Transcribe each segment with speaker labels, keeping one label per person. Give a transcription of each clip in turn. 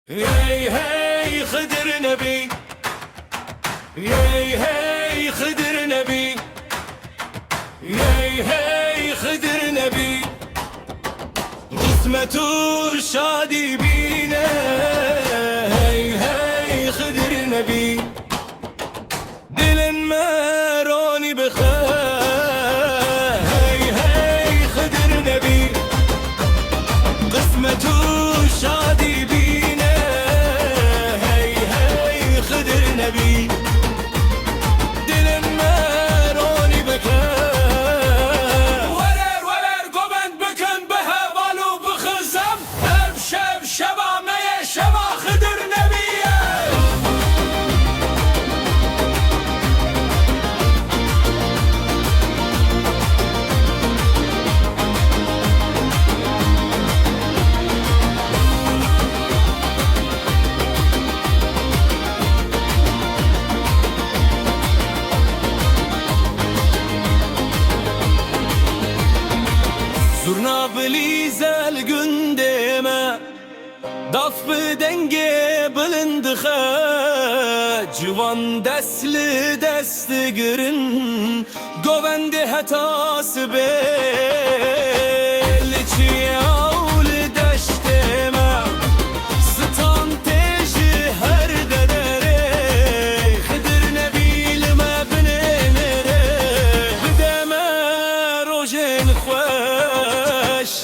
Speaker 1: Hey hey Hıdır Nebi, hey hey Hıdır Nebi, hey hey Hıdır Nebi. Kısmetur şadi bine, hey hey Hıdır Nebi. Dilin meroni bخير, hey hey Hıdır Nebi. Kısmetur şadi bine. Zurna bilizel gündeme, daf denge bilindiğe, civan desli desti girin, govendi hatası belli avli deşteme, stan teji her dedere, Hıdır Nebi'lime binenere, bideme rojen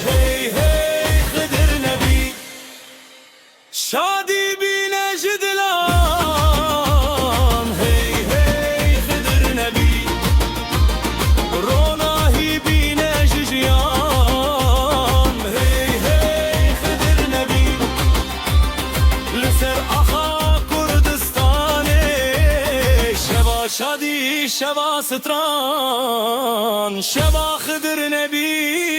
Speaker 1: hey hey Hıdır Nebi. Şadi bine jidlan, hey hey Hıdır Nebi. Ronahi bine jiyan, hey hey Hıdır Nebi. Lüser aha Kurdistan'e, şeva şadi şeva stran, şeva Hıdır Nebi.